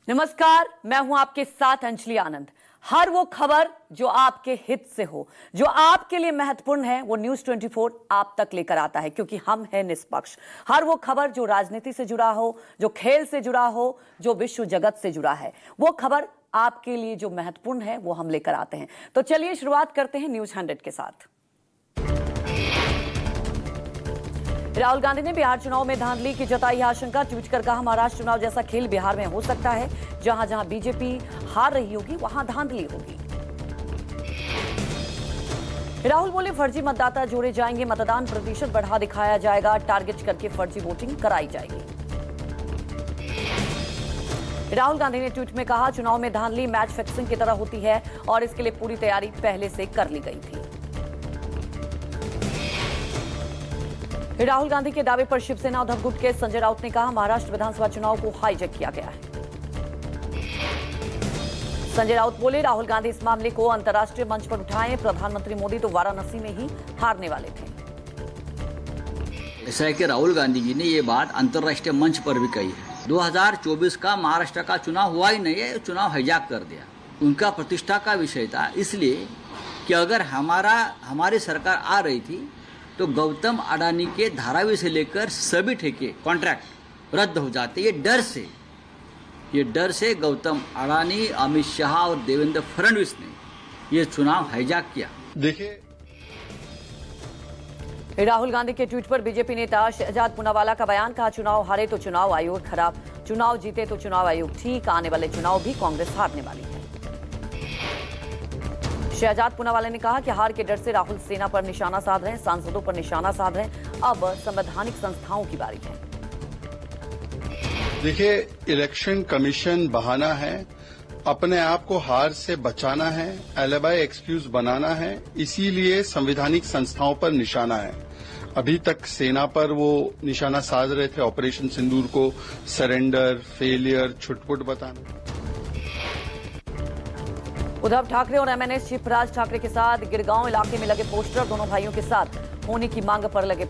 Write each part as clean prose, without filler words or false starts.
नमस्कार, मैं हूं आपके साथ अंजलि आनंद। हर वो खबर जो आपके हित से हो, जो आपके लिए महत्वपूर्ण है, वो न्यूज 24 आप तक लेकर आता है, क्योंकि हम हैं निष्पक्ष। हर वो खबर जो राजनीति से जुड़ा हो, जो खेल से जुड़ा हो, जो विश्व जगत से जुड़ा है, वो खबर आपके लिए जो महत्वपूर्ण है वो हम लेकर आते हैं। तो चलिए शुरुआत करते हैं न्यूज 100 के साथ। राहुल गांधी ने बिहार चुनाव में धांधली की जताई आशंका। ट्वीट कर कहा, महाराष्ट्र चुनाव जैसा खेल बिहार में हो सकता है। जहां जहां बीजेपी हार रही होगी वहां धांधली होगी। राहुल बोले, फर्जी मतदाता जोड़े जाएंगे, मतदान प्रतिशत बढ़ा दिखाया जाएगा, टारगेट करके फर्जी वोटिंग कराई जाएगी। राहुल गांधी ने ट्वीट में कहा, चुनाव में धांधली मैच फिक्सिंग की तरह होती है और इसके लिए पूरी तैयारी पहले से कर ली गई थी। राहुल गांधी के दावे पर शिवसेना उद्धव गुट के संजय राउत ने कहा, महाराष्ट्र विधानसभा चुनाव को हाईजैक किया गया है। संजय राउत बोले, राहुल गांधी इस मामले को अंतर्राष्ट्रीय मंच पर उठाएं, प्रधानमंत्री मोदी तो वाराणसी में ही हारने वाले थे। ऐसा है कि राहुल गांधी जी ने ये बात अंतर्राष्ट्रीय मंच पर भी कही है। 2024 का महाराष्ट्र का चुनाव हुआ ही नहीं है, चुनाव हाईजैक कर दिया। उनका प्रतिष्ठा का विषय था, इसलिए कि अगर हमारी सरकार आ रही थी तो गौतम अडानी के धारावी से लेकर सभी ठेके कॉन्ट्रैक्ट रद्द हो जाते। ये डर से गौतम अडानी, अमित शाह और देवेंद्र फडणवीस ने ये चुनाव हाईजैक किया। देखिए, राहुल गांधी के ट्वीट पर बीजेपी नेता शहजाद पूनावाला का बयान। कहा, चुनाव हारे तो चुनाव आयोग खराब, चुनाव जीते तो चुनाव आयोग ठीक, आने वाले चुनाव भी कांग्रेस हारने वाली है। शहजाद पूनावाला ने कहा कि हार के डर से राहुल सेना पर निशाना साध रहे हैं, सांसदों पर निशाना साध रहे हैं। अब संवैधानिक संस्थाओं की बारी है। देखिए, इलेक्शन कमीशन बहाना है, अपने आप को हार से बचाना है, एलिबाई एक्सक्यूज बनाना है, इसीलिए संवैधानिक संस्थाओं पर निशाना है। अभी तक सेना पर वो निशाना साध रहे थे, ऑपरेशन सिंदूर को सरेंडर, फेलियर, छुटपुट बताना। उद्धव ठाकरे और एमएनएस चीफ राज ठाकरे के साथ गिरगांव इलाके में लगे पोस्टर। दोनों भाइयों के साथ होने की मांग पर लगे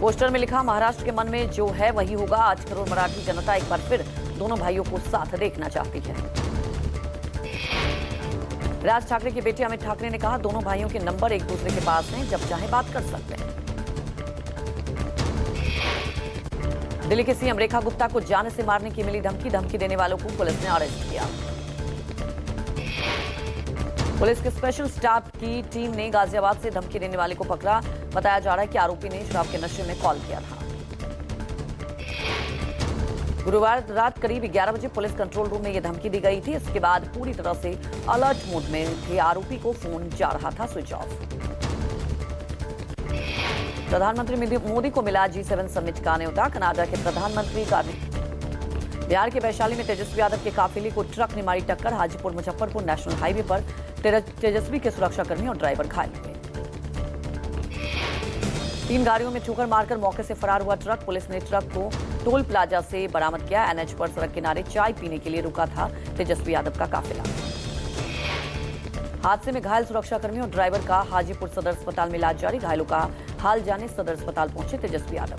पोस्टर में लिखा, महाराष्ट्र के मन में जो है वही होगा। 8 करोड़ मराठी जनता एक बार फिर दोनों भाइयों को साथ देखना चाहती है। राज ठाकरे के बेटे अमित ठाकरे ने कहा, दोनों भाइयों के नंबर एक दूसरे के पास हैं, जब चाहे बात कर सकते हैं। दिल्ली के सीएम रेखा गुप्ता को जान से मारने की मिली धमकी देने वालों को पुलिस ने अरेस्ट किया। पुलिस के स्पेशल स्टाफ की टीम ने गाजियाबाद से धमकी देने वाले को पकड़ा। बताया जा रहा है कि आरोपी ने शराब के नशे में कॉल किया था। गुरुवार रात करीब 11 बजे पुलिस कंट्रोल रूम में यह धमकी दी गई थी। इसके बाद पूरी तरह से अलर्ट मोड में थे आरोपी को फोन जा रहा था स्विच ऑफ। प्रधानमंत्री मोदी को मिला G7 समिट का न्योता। कनाडा के प्रधानमंत्री का बिहार के वैशाली में तेजस्वी यादव के काफिले को ट्रक ने मारी टक्कर। हाजीपुर मुजफ्फरपुर नेशनल हाईवे पर तेजस्वी के सुरक्षाकर्मी और ड्राइवर घायल हुए। 3 गाड़ियों में ठोकर मारकर मौके से फरार हुआ ट्रक। पुलिस ने ट्रक को टोल प्लाजा से बरामद किया। एनएच पर सड़क किनारे चाय पीने के लिए रुका था तेजस्वी यादव का काफिला। हादसे में घायल सुरक्षाकर्मी और ड्राइवर का हाजीपुर सदर अस्पताल में इलाज जारी। घायलों का हाल जाने सदर अस्पताल पहुंचे तेजस्वी यादव।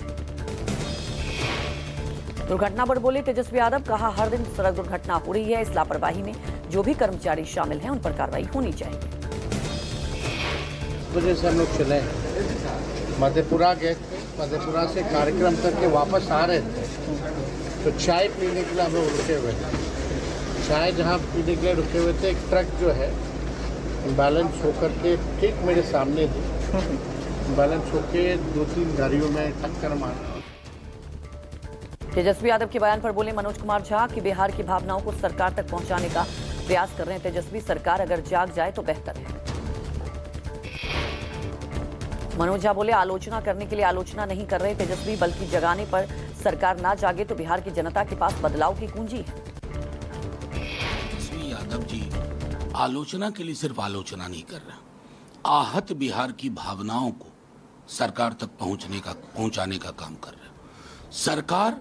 दुर्घटना पर बोले तेजस्वी यादव, कहा, हर दिन सड़क दुर्घटना हो रही है। इस लापरवाही में जो भी कर्मचारी शामिल हैं उन पर कार्रवाई होनी चाहिए। वजह से हम लोग चले मधेपुरा गए थे, मधेपुरा से कार्यक्रम करके वापस आ रहे थे तो चाय पीने के लिए हम लोग रुके हुए थे। चाय जहाँ पीने के लिए रुके हुए थे, एक ट्रक जो है बैलेंस होकर के ठीक मेरे सामने थी। बैलेंस होकर 2-3 गाड़ियों में टक्कर मारा। तेजस्वी यादव के बयान पर बोले मनोज कुमार झा कि बिहार की भावनाओं को सरकार तक पहुंचाने का प्रयास कर रहे हैं तेजस्वी। सरकार अगर जाग जाए तो बेहतर है। मनोज झा बोले, आलोचना करने के लिए आलोचना नहीं कर रहे तेजस्वी, बल्कि जगाने पर सरकार ना जागे तो बिहार की जनता के पास बदलाव की कुंजी है। तेजस्वी यादव जी आलोचना के लिए सिर्फ आलोचना नहीं कर रहा, आहत बिहार की भावनाओं को सरकार तक पहुंचाने का काम कर रहा है। सरकार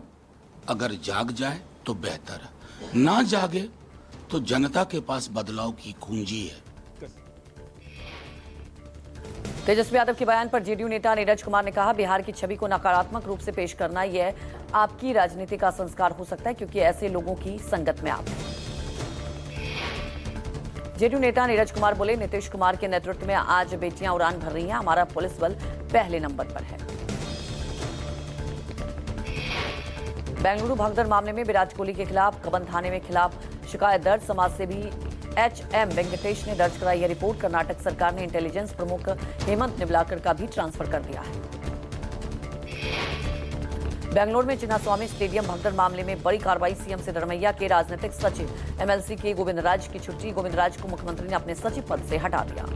अगर जाग जाए तो बेहतर है, ना जागे तो जनता के पास बदलाव की कुंजी है। तेजस्वी यादव के बयान पर जेडीयू नेता नीरज कुमार ने कहा, बिहार की छवि को नकारात्मक रूप से पेश करना यह आपकी राजनीति का संस्कार हो सकता है, क्योंकि ऐसे लोगों की संगत में आप हैं। जेडीयू नेता नीरज कुमार बोले, नीतीश कुमार के नेतृत्व में आज बेटियां उड़ान भर रही हैं, हमारा पुलिस बल पहले नंबर पर है। बेंगलुरु भगदड़ मामले में विराट कोहली के खिलाफ कबन थाने में शिकायत दर्ज। समाजसेवी HM वेंकटेश ने दर्ज कराई है रिपोर्ट। कर्नाटक सरकार ने इंटेलिजेंस प्रमुख हेमंत निबलाकर का भी ट्रांसफर कर दिया है। बेंगलुरु में चिन्नास्वामी स्टेडियम भगदड़ मामले में बड़ी कार्रवाई। सीएम सिद्धरमैया के राजनीतिक सचिव MLC के गोविंद राज की छुट्टी। गोविंद राज को मुख्यमंत्री ने अपने सचिव पद से हटा दिया।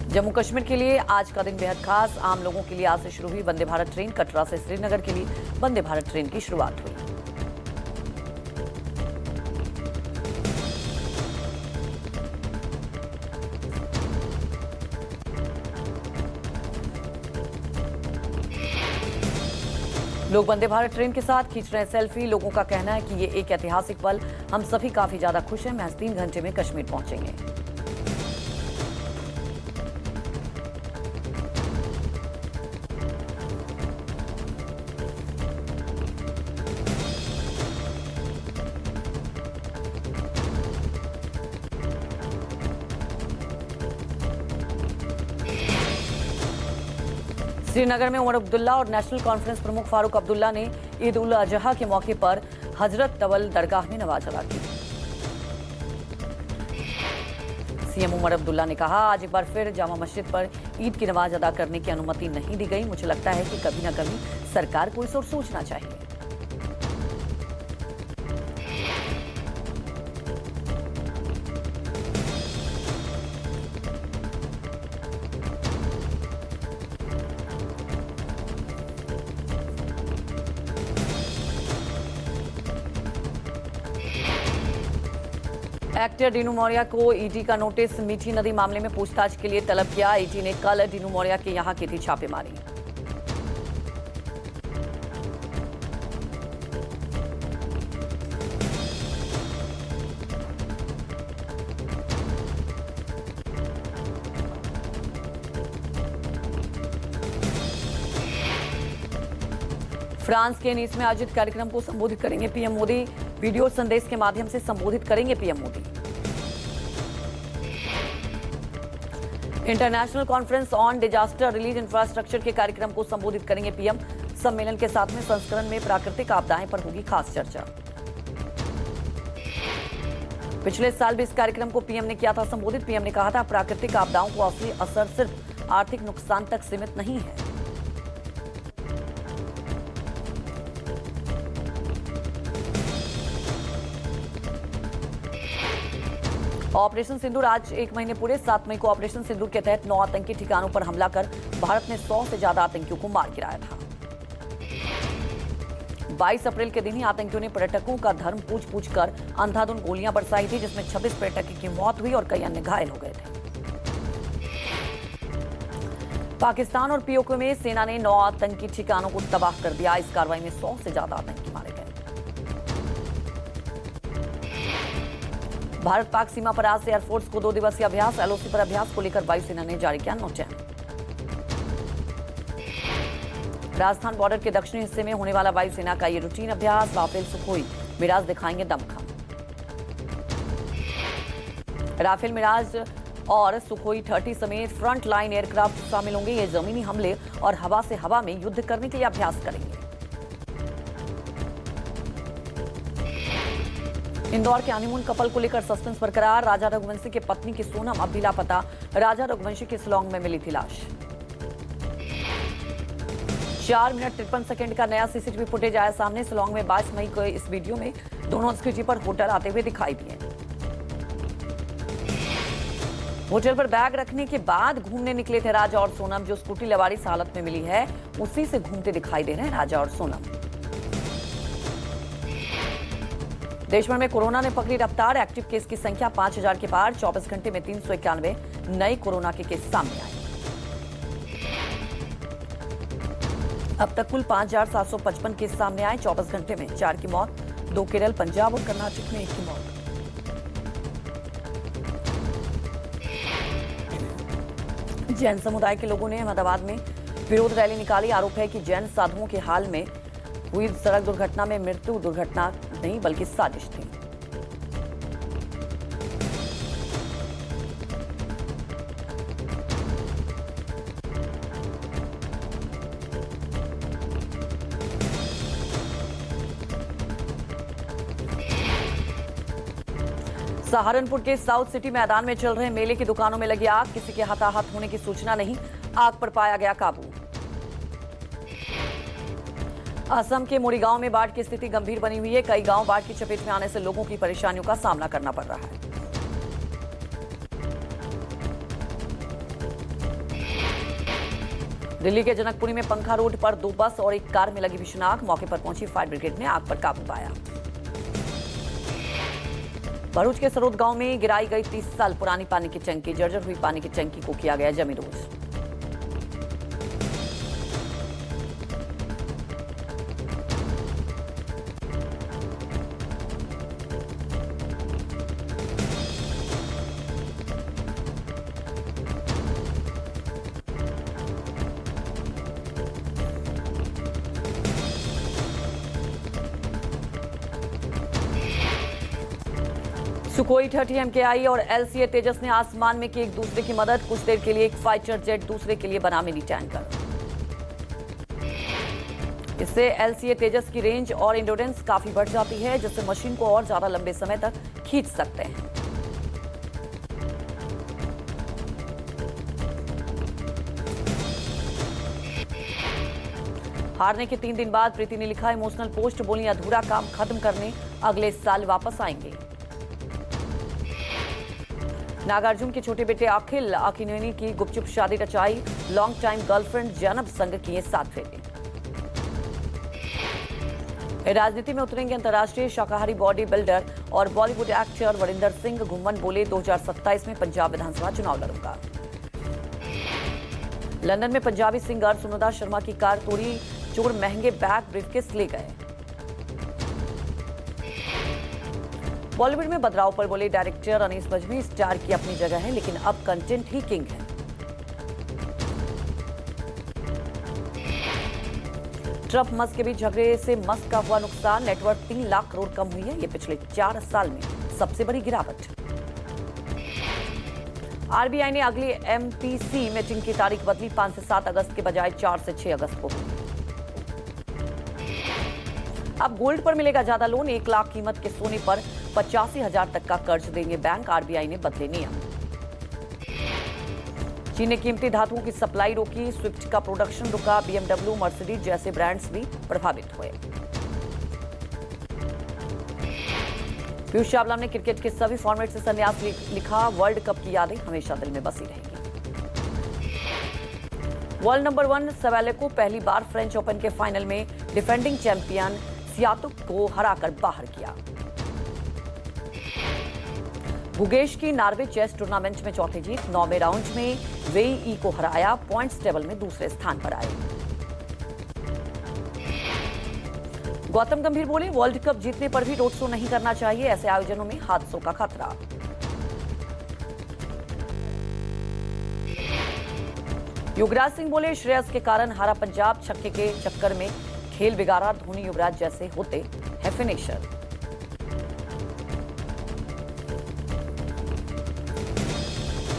जम्मू कश्मीर के लिए आज का दिन बेहद खास। आम लोगों के लिए आज से शुरू हुई वंदे भारत ट्रेन। कटरा से श्रीनगर के लिए वंदे भारत ट्रेन की शुरुआत हुई। लोग वंदे भारत ट्रेन के साथ खींच रहे हैं सेल्फी। लोगों का कहना है कि ये एक ऐतिहासिक पल, हम सभी काफी ज्यादा खुश हैं। महज 3 घंटे में कश्मीर पहुंचेंगे। श्रीनगर में उमर अब्दुल्ला और नेशनल कॉन्फ्रेंस प्रमुख फारूक अब्दुल्ला ने ईद उल अजहा के मौके पर हजरत तवल दरगाह में नमाज अदा की। सीएम उमर अब्दुल्ला ने कहा, आज एक बार फिर जामा मस्जिद पर ईद की नमाज अदा करने की अनुमति नहीं दी गई। मुझे लगता है कि कभी न कभी सरकार को इस ओर सोचना चाहिए। एक्टर डीनू मौर्य को ईडी का नोटिस। मीठी नदी मामले में पूछताछ के लिए तलब किया। ईडी ने कल डीनू मौर्य के यहां की थी छापेमारी। फ्रांस के नीस में आयोजित कार्यक्रम को संबोधित करेंगे पीएम मोदी। वीडियो संदेश के माध्यम से संबोधित करेंगे PM Modi. International conference on disaster relief infrastructure के कार्यक्रम को संबोधित करेंगे पीएम। सम्मेलन के 7वें संस्करण में प्राकृतिक आपदाएं पर होगी खास चर्चा। पिछले साल भी इस कार्यक्रम को पीएम ने किया था संबोधित। पीएम ने कहा था, प्राकृतिक आपदाओं को असली असर सिर्फ आर्थिक नुकसान तक सीमित नहीं है। ऑपरेशन सिंदूर आज 1 महीने पूरे। 7 मई को ऑपरेशन सिंदूर के तहत 9 आतंकी ठिकानों पर हमला कर भारत ने 100 से ज्यादा आतंकियों को मार गिराया था। 22 अप्रैल के दिन ही आतंकियों ने पर्यटकों का धर्म पूछ कर अंधाधुंध गोलियां बरसाई थी, जिसमें 26 पर्यटकों की मौत हुई और कई अन्य घायल हो गए थे। पाकिस्तान और पीओके में सेना ने 9 आतंकी ठिकानों को तबाह कर दिया। इस कार्रवाई में 100 से ज्यादा आतंकी मारे गए। भारत पाक सीमा पर आज से एयरफोर्स को 2 दिवसीय अभ्यास। LOC पर अभ्यास को लेकर वायुसेना ने जारी किया नोटिस। राजस्थान बॉर्डर के दक्षिणी हिस्से में होने वाला वायुसेना का ये रूटीन अभ्यास। राफेल सुखोई मिराज दिखाएंगे दमखम। राफेल मिराज और सुखोई 30 समेत फ्रंट लाइन एयरक्राफ्ट शामिल होंगे। ये जमीनी हमले और हवा से हवा में युद्ध करने के लिए अभ्यास करेंगे। इंदौर के हनीमून कपल को लेकर सस्पेंस बरकरार। राजा रघुवंशी की पत्नी की सोनम अब भी लापता। राजा रघुवंशी की शिलांग में मिली थी लाश। 4 मिनट 53 सेकंड का नया सीसीटीवी फुटेज आया सामने। शिलांग में 22 मई को इस वीडियो में दोनों स्कूटी पर होटल आते हुए दिखाई दिए। होटल पर बैग रखने के बाद घूमने निकले थे राजा और सोनम। जो स्कूटी लवारिस हालत में मिली है उसी से घूमते दिखाई दे रहे हैं राजा और सोनम। देश भर में कोरोना ने पकड़ी रफ्तार। एक्टिव केस की संख्या 5000 के पार। 24 घंटे में 391 नए कोरोना के केस सामने आए। अब तक कुल 5755 केस सामने आए। 24 घंटे में 4 की मौत। 2 केरल, पंजाब और कर्नाटक में 1 की मौत। जैन समुदाय के लोगों ने अहमदाबाद में विरोध रैली निकाली। आरोप है कि जैन साधुओं के हाल में हुई सड़क दुर्घटना में मृत्यु दुर्घटना नहीं बल्कि साजिश थी। सहारनपुर के साउथ सिटी मैदान में चल रहे मेले की दुकानों में लगी आग। किसी के हताहत होने की सूचना नहीं, आग पर पाया गया काबू। असम के मोरीगांव में बाढ़ की स्थिति गंभीर बनी हुई है। कई गांव बाढ़ की चपेट में आने से लोगों की परेशानियों का सामना करना पड़ रहा है। दिल्ली के जनकपुरी में पंखा रोड पर 2 बस और एक कार में लगी भीषण आग। मौके पर पहुंची फायर ब्रिगेड ने आग पर काबू पाया। भरूच के सरोद गांव में गिराई गई 30 साल पुरानी पानी की टंकी। जर्जर हुई पानी की टंकी को किया गया जमींदोज। सुकोई 30 MKI और LCA तेजस ने आसमान में की एक दूसरे की मदद। कुछ देर के लिए एक फाइटर जेट दूसरे के लिए बना मिनी टैंकर। इससे LCA तेजस की रेंज और एंड्योरेंस काफी बढ़ जाती है, जिससे मशीन को और ज्यादा लंबे समय तक खींच सकते हैं। हारने के 3 दिन बाद प्रीति ने लिखा इमोशनल पोस्ट। बोली अधूरा काम खत्म करने अगले साल वापस आएंगे। नागार्जुन के छोटे बेटे अखिल अकिनेनी की गुपचुप शादी रचाई। लॉन्ग टाइम गर्लफ्रेंड जैनब संग किए 7 फेरे। राजनीति में उतरेंगे अंतर्राष्ट्रीय शाकाहारी बॉडी बिल्डर और बॉलीवुड एक्टर वरिंदर सिंह घुम्मन। बोले 2027 में पंजाब विधानसभा चुनाव लड़ूंगा। लंदन में पंजाबी सिंगर सुनोदा शर्मा की कार तोड़ी। चोर महंगे बैग ब्रीफकेस ले गए। बॉलीवुड में बदलाव पर बोले डायरेक्टर अनीस बज्मी स्टार की अपनी जगह है, लेकिन अब कंटेंट ही किंग है। ट्रम्प मस्क के बीच झगड़े से मस्क का हुआ नुकसान। नेटवर्थ 3 लाख करोड़ कम हुई है। ये पिछले 4 साल में सबसे बड़ी गिरावट। आरबीआई ने अगली MPC मीटिंग की तारीख बदली। 5 से 7 अगस्त के बजाय 4 से 6 अगस्त को होगी। अब गोल्ड पर मिलेगा ज्यादा लोन। 1 लाख कीमत के सोने पर 85,000 तक का कर्ज देंगे बैंक। आरबीआई ने बदले नियम। चीन ने कीमती धातुओं की सप्लाई रोकी। स्विफ्ट का प्रोडक्शन रुका। BMW, मर्सिडीज जैसे ब्रांड्स भी प्रभावित हुए। पीयूष चावला ने क्रिकेट के सभी फॉर्मेट से संन्यास लिखा। वर्ल्ड कप की यादें हमेशा दिल में बसी रहेंगी। वर्ल्ड नंबर 1 सवालेको पहली बार फ्रेंच ओपन के फाइनल में डिफेंडिंग चैंपियन सियातुक को हराकर बाहर किया। गुगेश की नॉर्वे चेस टूर्नामेंट में चौथी जीत। 9वें राउंड में वेई को हराया। पॉइंट्स टेबल में दूसरे स्थान पर आए। गौतम गंभीर बोले वर्ल्ड कप जीतने पर भी रोड शो नहीं करना चाहिए। ऐसे आयोजनों में हादसों का खतरा। युवराज सिंह बोले श्रेयस के कारण हारा पंजाब। छक्के के चक्कर में खेल बिगाड़ा। धोनी युवराज जैसे होते हैं फिनिशर।